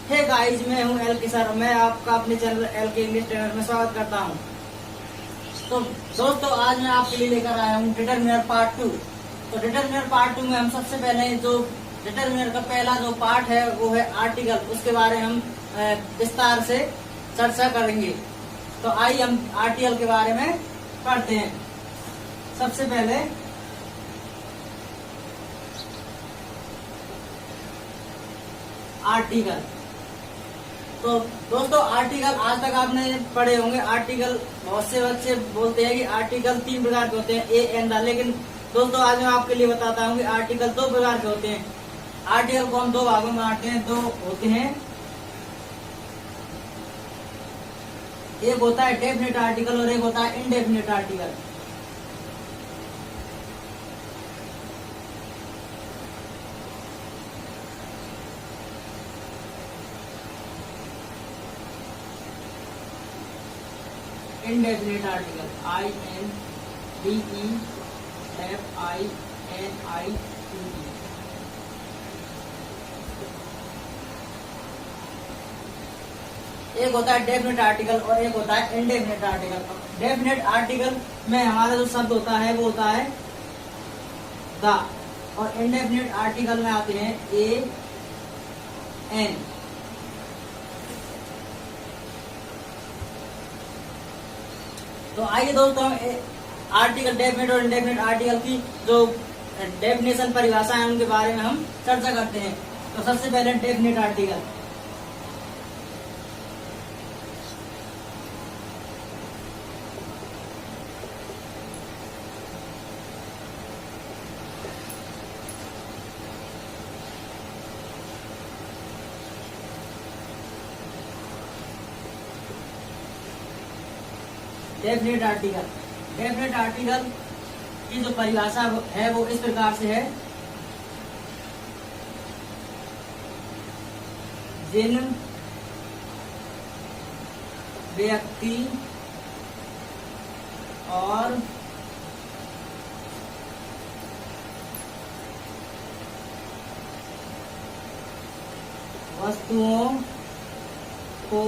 Hey guys, मैं हूं L के सर। मैं आपका अपने चैनल एल के इंग्लिश ट्रेनर में स्वागत करता हूं। तो दोस्तों, आज मैं आपके लिए लेकर आया हूं डिटरमिनर पार्ट 2। तो डिटरमिनर पार्ट 2 में हम सबसे पहले जो डिटरमिनर का पहला जो पार्ट है वो है आर्टिकल। उसके बारे में हम विस्तार से चर्चा करेंगे। तो आइए हम आर्टिकल के बारे में पढ़ते हैं। सबसे पहले आर्टिकल। तो दोस्तों, आर्टिकल आज तक आपने पढ़े होंगे। आर्टिकल बहुत से बच्चे बोलते हैं कि आर्टिकल 3 प्रकार के होते हैं, ए एंड द। लेकिन दोस्तों, आज मैं आपके लिए बताता हूँ कि आर्टिकल 2 प्रकार के होते हैं। आर्टिकल को हम 2 भागों में बांटते हैं। 2 होते हैं, एक होता है डेफिनेट आर्टिकल और एक होता है indefinite article. Indefinite article, INDEFINITE। एक होता है डेफिनेट आर्टिकल और एक होता है इनडेफिनेट आर्टिकल। डेफिनेट आर्टिकल में हमारा जो शब्द होता है वो होता है द, और इनडेफिनेट आर्टिकल में आते हैं ए एन। तो आइए दोस्तों, हम आर्टिकल डेफिनेट और इनडेफिनेट आर्टिकल की जो डेफिनेशन परिभाषा है उनके बारे में हम चर्चा करते हैं। तो सबसे पहले definite article. Definite article. Definite article की जो परिभाषा है वो इस प्रकार से है, जिन व्यक्ति और वस्तुओं को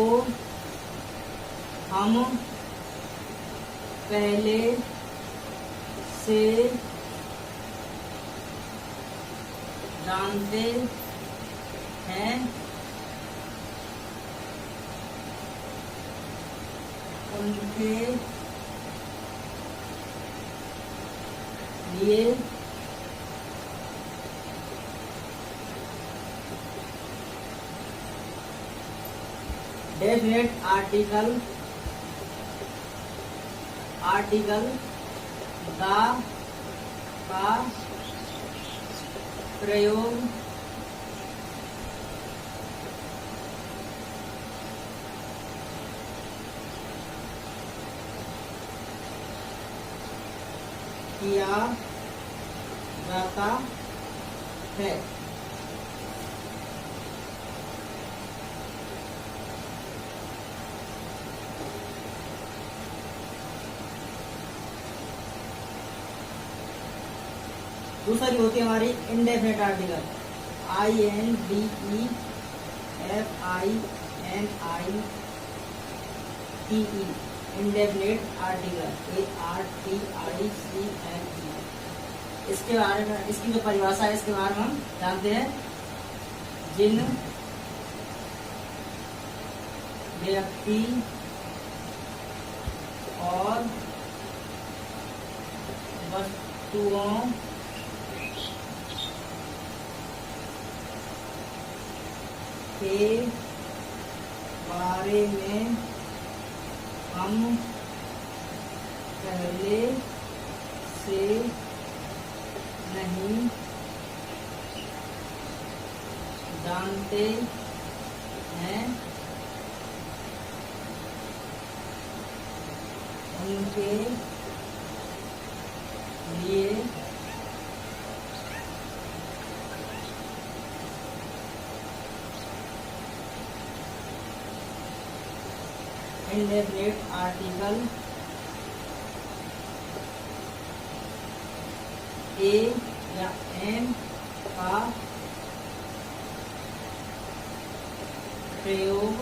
हम पहले से जानते हैं, उनके लिए डेफिनेट आर्टिकल द का प्रयोग किया जाता है। दूसरी होती है हमारी indefinite article, INDEFINITE। Indefinite article, ARTICLE। इसके बारे में, इसकी जो परिभाषा है इसके बारे में हम जानते हैं, जिन व्यक्ति और वस्तुओं के बारे में हम पहले से नहीं जानते हैं, उनके लिए इनडेफिनेट आर्टिकल ए या एन का प्रयोग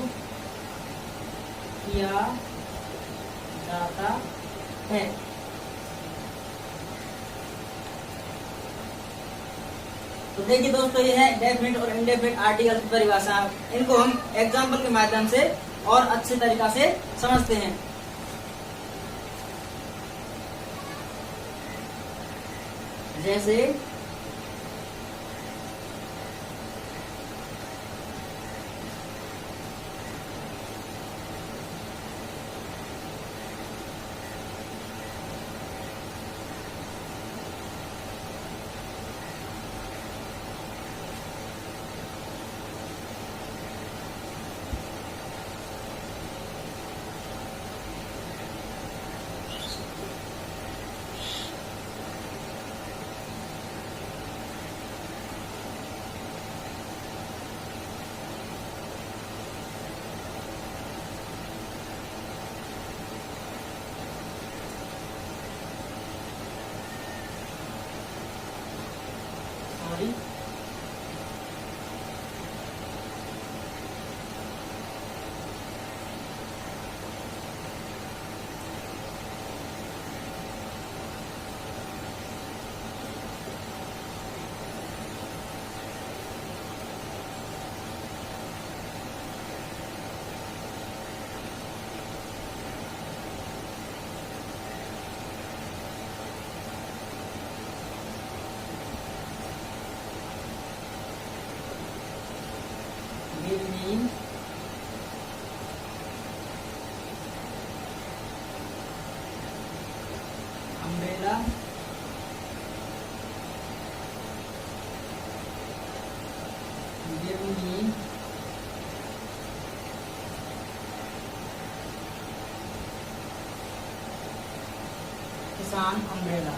किया जाता है। तो देखिए दोस्तों, ये है डेफिनेट और इनडेफिनेट आर्टिकल की परिभाषा। इनको हम एग्जाम्पल के माध्यम से और अच्छे तरीका से समझते हैं। जैसे sorry give me umbrella, give me किसान अम्ब्रेला।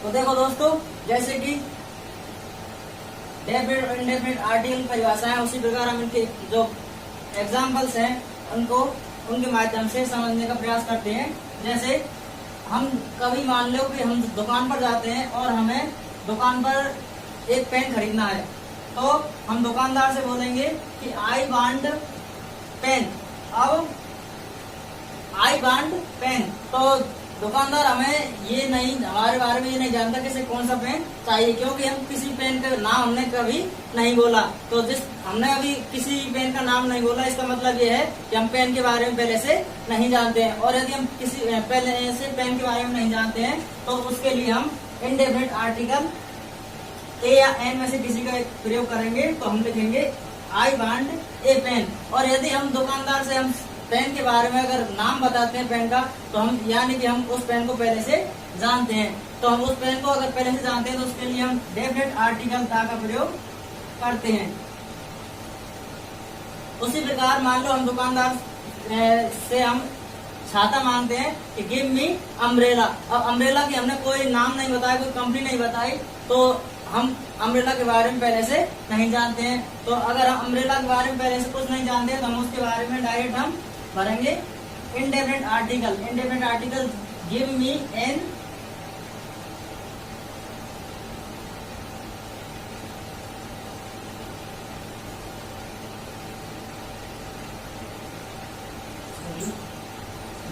तो देखो दोस्तों, जैसे कि डेफिनेट और इनडेफिनेट आर्टिकल परिभाषा है, उसी प्रकार हम इनके जो एग्जाम्पल्स हैं उनको उनके माध्यम से समझने का प्रयास करते हैं। जैसे हम कभी मान लो कि हम दुकान पर जाते हैं और हमें दुकान पर एक पेन खरीदना है, तो हम दुकानदार से बोलेंगे कि आई वांट पेन। अब आई वांट पेन, तो दुकानदार हमें ये नहीं, हमारे बारे में ये नहीं जानता कि इसे कौन सा पेन चाहिए, क्योंकि हम किसी पेन का नाम हमने कभी नहीं बोला। तो जिस हमने अभी किसी पेन का नाम नहीं बोला, इसका मतलब ये है कि हम पेन के बारे में पहले से नहीं जानते हैं। और यदि हम किसी पहले से पेन के बारे में नहीं जानते हैं तो उसके लिए हम इनडेफिनेट आर्टिकल ए या एन में से किसी का प्रयोग करेंगे। तो हम लिखेंगे आई वांट ए पेन। और यदि हम दुकानदार से हम पेन के बारे में अगर नाम बताते हैं पेन का, तो हम यानी कि हम उस पेन को पहले से जानते हैं। तो हम उस पेन को अगर पहले से जानते हैं तो उसके लिए हम डेफिनेट आर्टिकल दा का प्रयोग करते हैं। उसी प्रकार मान लो हम दुकानदार से हम छाता मांगते हैं कि गिव मी अम्ब्रेला। अब अम्ब्रेला की हमने कोई नाम नहीं बताया, कोई कंपनी नहीं बताई, तो हम अम्ब्रेला के बारे में पहले से नहीं जानते हैं। तो अगर हम अम्ब्रेला के बारे में पहले से कुछ नहीं जानते हैं तो हम उसके बारे में डायरेक्ट हम भरेंगे indefinite article. Indefinite article give me an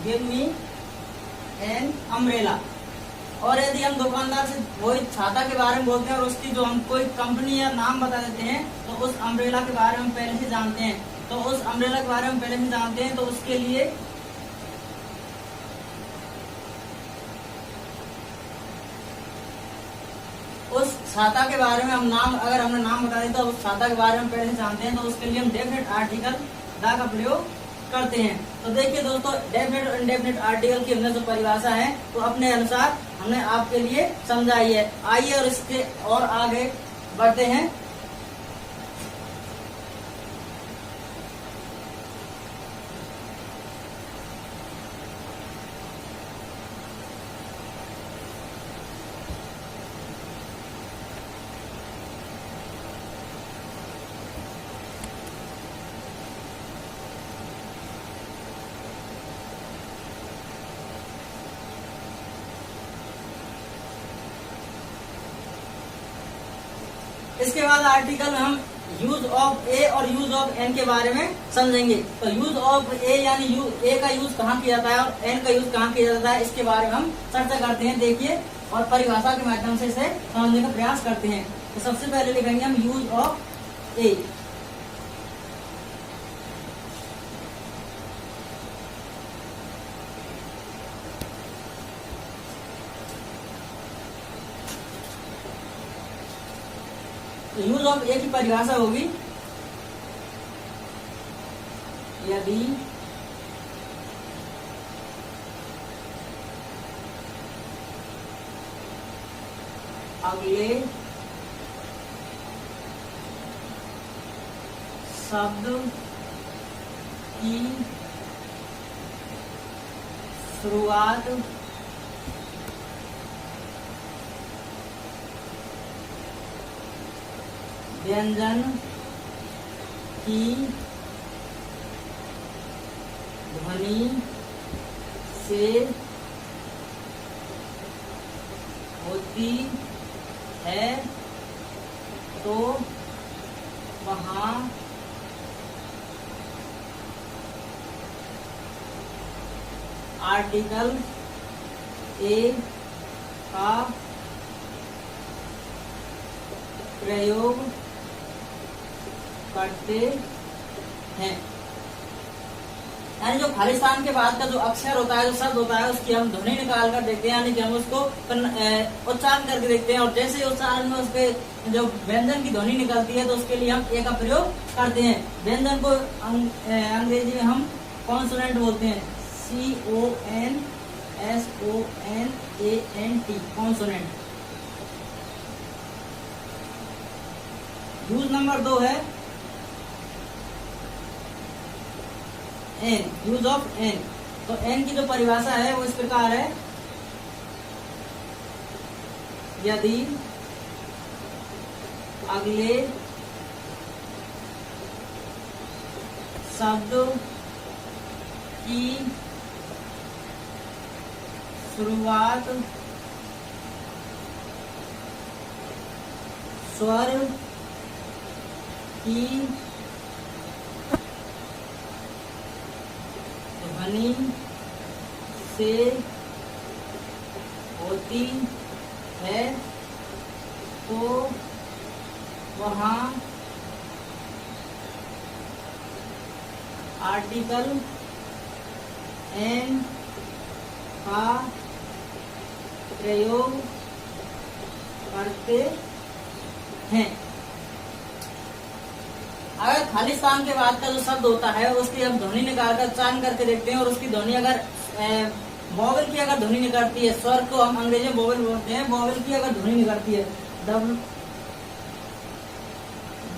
give me an umbrella. और यदि हम दुकानदार से वही छाता के बारे में बोलते हैं और उसकी जो हम कोई कंपनी या नाम बता देते हैं, तो उस अम्ब्रेला के बारे में पहले से जानते हैं, तो उस अम्ब्रेला के बारे में पहले से जानते हैं, तो उसके लिए उस छाता के बारे में हम नाम, अगर हमने नाम बता दिया तो उस छाता के बारे में पहले से जानते हैं, तो उसके लिए हम डेफिनेट आर्टिकल दा का प्रयोग करते हैं। तो देखिए दोस्तों, डेफिनेट और इनडेफिनेट आर्टिकल की हमने जो परिभाषा है तो अपने अनुसार हमने आपके लिए समझाई है। आइए और इसके और आगे बढ़ते हैं। इसके बाद आर्टिकल में हम यूज ऑफ ए और यूज ऑफ एन के बारे में समझेंगे। तो यूज ऑफ ए यानी ए का यूज कहाँ किया जाता है और एन का यूज कहाँ किया जाता है, इसके बारे में हम चर्चा करते हैं। देखिए और परिभाषा के माध्यम से इसे समझने का प्रयास करते हैं। तो सबसे पहले लिखेंगे हम यूज ऑफ ए। तो यूज ऑफ ए की परिभाषा होगी, यदि अगले शब्द की शुरुआत व्यंजन की ध्वनि से होती है तो वहाँ आर्टिकल ए का प्रयोग करते हैं। यानी जो खालिस्तान के बाद का जो अक्षर होता है, जो शब्द होता है, उसकी हम ध्वनि निकाल कर देखते हैं, यानी कि हम उसको उच्चारण करके देखते हैं। और जैसे ही उच्चारण में उसके जो व्यंजन की ध्वनि निकलती है तो उसके लिए हम ए का प्रयोग करते हैं। व्यंजन को अंग्रेजी में हम कॉन्सोनेंट बोलते हैं, CONSONANT, कॉन्सोनेंट। यूज नंबर 2 है एन, यूज ऑफ एन। तो एन की जो परिभाषा है वो इस प्रकार है, यदि अगले शब्द की शुरुआत स्वर की ध्वनि से होती है तो वहाँ आर्टिकल एन का प्रयोग करते हैं। अगर खालिस्तान के बाद का जो शब्द होता है उसकी हम ध्वनि निकाल कर उच्चारण करके देखते हैं और उसकी ध्वनि अगर वॉवेल की अगर ध्वनि निकलती है, स्वर को हम अंग्रेजी में वॉवेल बोलते हैं, वॉवेल की अगर ध्वनि निकलती है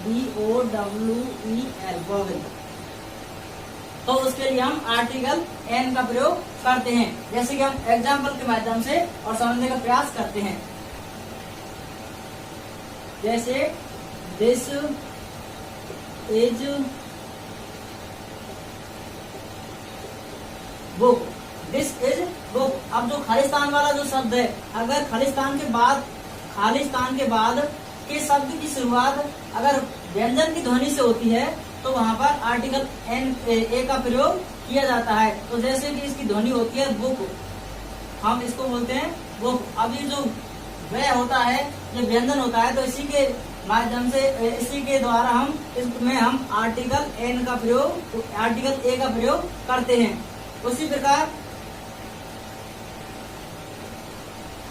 WOWEL वॉवेल, तो उसके लिए हम आर्टिकल एन का प्रयोग करते हैं। जैसे कि हम एग्जाम्पल के माध्यम से और समझने का प्रयास करते हैं। जैसे this is book, this is book. अब जो खालिस्तान वाला जो शब्द है, अगर खालिस्तान के बाद के शब्द की शुरुआत अगर व्यंजन की ध्वनि से होती है तो वहां पर आर्टिकल एन ए का प्रयोग किया जाता है। तो जैसे कि इसकी ध्वनि होती है बुक, हम इसको बोलते हैं बुक। अब ये जो वह होता है, ये व्यंजन होता है, तो इसी के माध्यम से, इसी के द्वारा हम इसमें हम आर्टिकल एन का प्रयोग, आर्टिकल ए का प्रयोग करते हैं। उसी प्रकार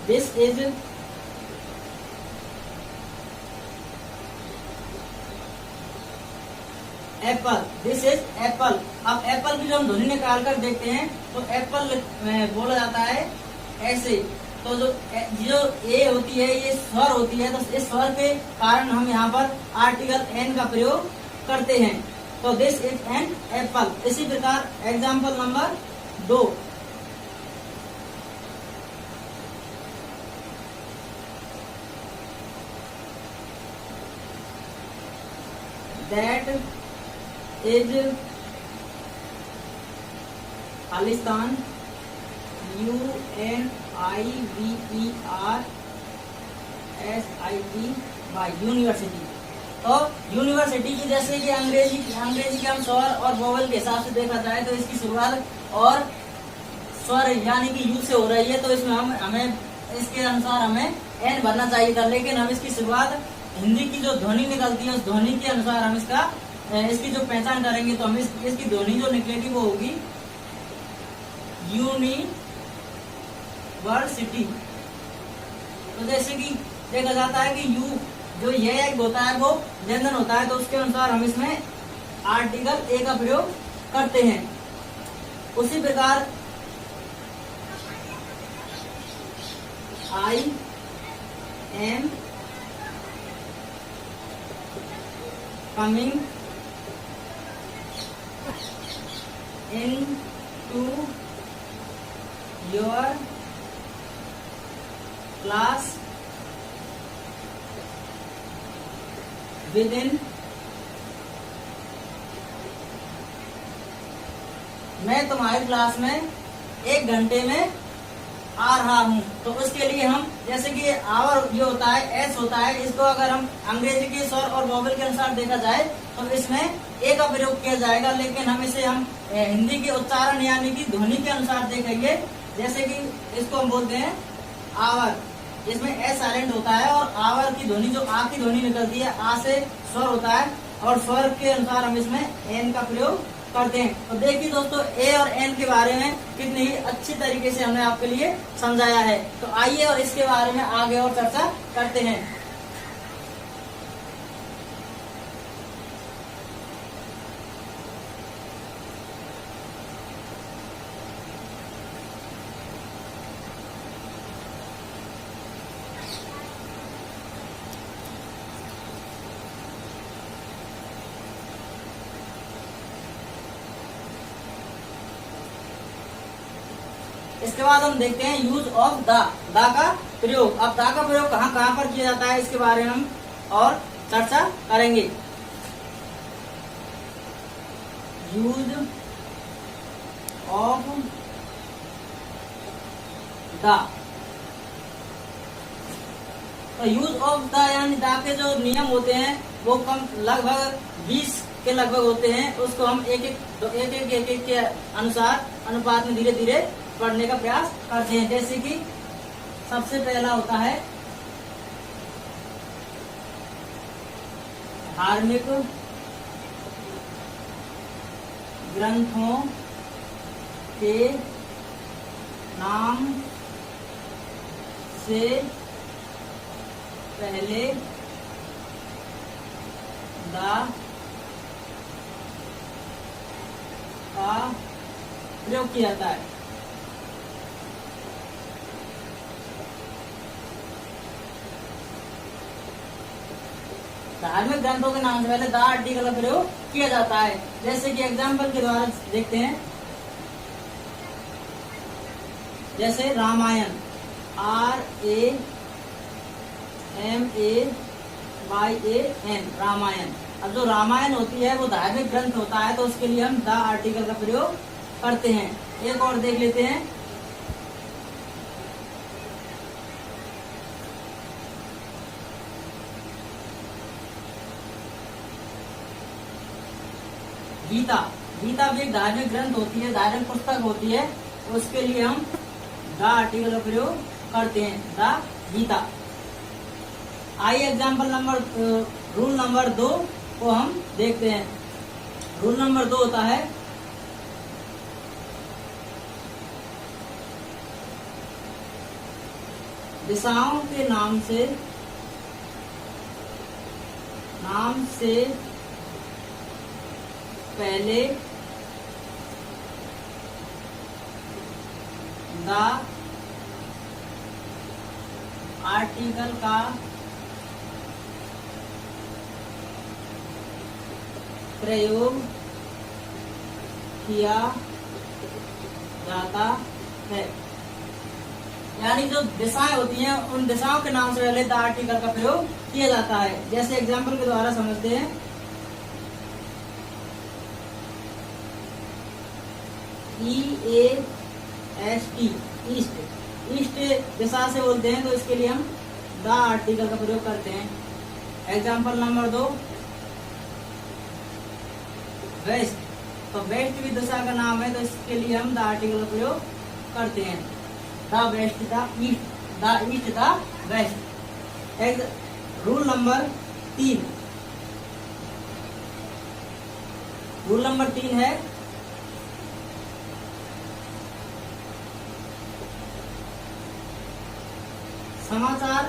this is Apple, this is Apple. अब एप्पल की जो हम ध्वनि निकाल कर देखते हैं तो एप्पल बोला जाता है ऐसे। तो जो ए होती है ये स्वर होती है, तो इस स्वर के कारण हम यहाँ पर आर्टिकल एन का प्रयोग करते हैं। तो दिस इज एन एप्पल। इसी प्रकार example number 2, that is Khalistan, UNIVERSIT by university. तो यूनिवर्सिटी की जैसे कि अंग्रेजी के हम स्वर और वोवेल के हिसाब से देखा जाए तो इसकी शुरुआत और स्वर यानी कि यू से हो रही है, तो इसमें हमें इसके अनुसार हमें एन भरना चाहिए था, लेकिन हम इसकी शुरुआत हिंदी की जो ध्वनि निकलती है उस ध्वनि के अनुसार हम इसकी जो पहचान करेंगे, तो हम इसकी ध्वनि जो निकलेगी वो होगी यूनिवर्सिटी। तो जैसे कि देखा जाता है कि यू जो ये एक होता है वो व्यंजन होता है, तो उसके अनुसार हम इसमें आर्टिकल ए का प्रयोग करते हैं। उसी प्रकार I am coming into your class with in, मैं तुम्हारी क्लास में 1 घंटे में आ रहा हूं। तो उसके लिए हम जैसे कि आवर ये होता है एस होता है, इसको अगर हम अंग्रेजी के स्वर और वोवेल के अनुसार देखा जाए तो इसमें ए का प्रयोग किया जाएगा, लेकिन हम इसे हिंदी के उच्चारण यानी कि ध्वनि के अनुसार देखेंगे। जैसे कि इसको हम बोलते हैं आवर, इसमें ए साइलेंट होता है और आवर की ध्वनि जो आ की ध्वनि निकलती है, आ से स्वर होता है और स्वर के अनुसार हम इसमें एन का प्रयोग करते हैं। तो देखिए दोस्तों, ए और एन के बारे में कितनी ही अच्छी तरीके से हमने आपके लिए समझाया है। तो आइए और इसके बारे में आगे और चर्चा करते हैं। इसके बाद हम देखते हैं यूज ऑफ द का प्रयोग। अब द का प्रयोग कहाँ कहाँ पर किया जाता है इसके बारे में हम और चर्चा करेंगे। यूज ऑफ द, तो यूज ऑफ द यानी द के जो नियम होते हैं वो कम लगभग 20 के लगभग होते हैं। उसको हम एक एक के अनुसार अनुपात में धीरे धीरे पढ़ने का प्रयास करते हैं। जैसे कि सबसे पहला होता है धार्मिक ग्रंथों के नाम से पहले द का प्रयोग किया जाता है। धार्मिक ग्रंथों के नाम से पहले द आर्टिकल का प्रयोग किया जाता है। जैसे कि एग्जाम्पल के द्वारा देखते हैं, जैसे रामायण RAMAYAN रामायण। अब जो रामायण होती है वो धार्मिक ग्रंथ होता है, तो उसके लिए हम द आर्टिकल का प्रयोग करते हैं। एक और देख लेते हैं, गीता। गीता भी एक धार्मिक ग्रंथ होती है, धार्मिक पुस्तक होती है, उसके लिए हम द आर्टिकल का प्रयोग करते हैं, द गीता। आइए एग्जाम्पल रूल नंबर 2 को हम देखते हैं। रूल नंबर 2 होता है दिशाओं के नाम से पहले द आर्टिकल का प्रयोग किया जाता है। यानी जो दिशाएं होती हैं उन दिशाओं के नाम से पहले द आर्टिकल का प्रयोग किया जाता है। जैसे एग्जाम्पल के द्वारा समझते हैं, EAST ईस्ट, ईस्ट दिशा से बोलते हैं, तो इसके लिए हम द आर्टिकल का प्रयोग करते हैं। Example number 2 west. तो वेस्ट भी दिशा का नाम है, तो इसके लिए हम द आर्टिकल का प्रयोग करते हैं। The west, the east, the west. Rule number 3, rule number 3 है समाचार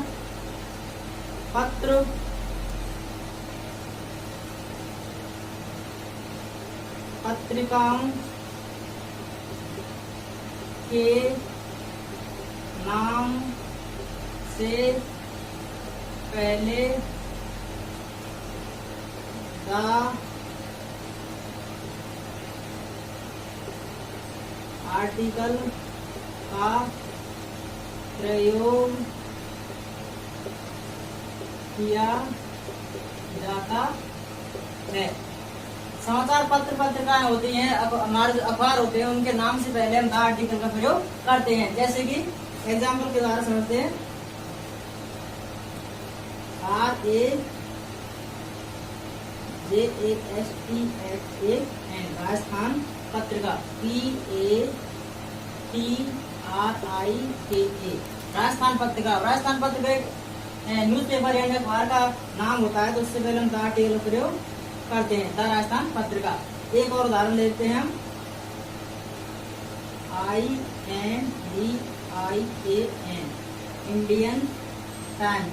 पत्र पत्रिकाओं के नाम से पहले द आर्टिकल का प्रयोग किया जाता है। समाचार पत्र पत्रिकाएं होती हैं, अब हमारे जो अखबार होते हैं उनके नाम से पहले हम द आर्टिकल का प्रयोग करते हैं। जैसे कि एग्जाम्पल के द्वारा समझते हैं। RAJASTHAN Rajasthan Patrika, PATRIKA Rajasthan Patrika. राजस्थान पत्रिका एक न्यूज़पेपर यानी अखबार का नाम होता है, तो उससे पहले हम द आर्टिकल का प्रयोग करते हैं, द राजस्थान पत्रिका। एक और उदाहरण लेते हैं हम। INDIAN Indian time,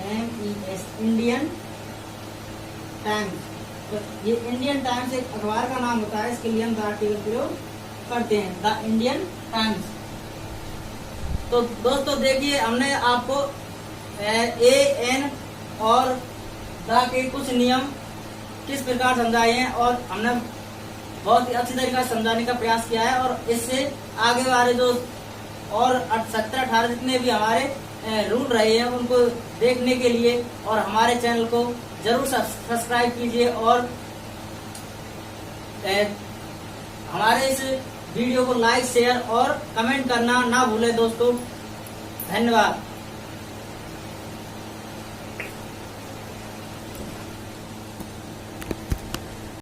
TIMES Indian times. तो ये इंडियन टाइम्स एक अखबार का नाम होता है, इसके लिए हम द आर्टिकल प्रयोग करते हैं, द इंडियन टाइम्स। तो दोस्तों देखिए, हमने आपको AN और द के कुछ नियम किस प्रकार समझाए हैं, और हमने बहुत ही अच्छी तरीके से समझाने का प्रयास किया है। और इससे आगे वाले जो और 17-18 जितने भी हमारे रूल रहे हैं उनको देखने के लिए और हमारे चैनल को जरूर सब्सक्राइब कीजिए, और हमारे इस वीडियो को लाइक, शेयर और कमेंट करना ना भूलें दोस्तों। धन्यवाद।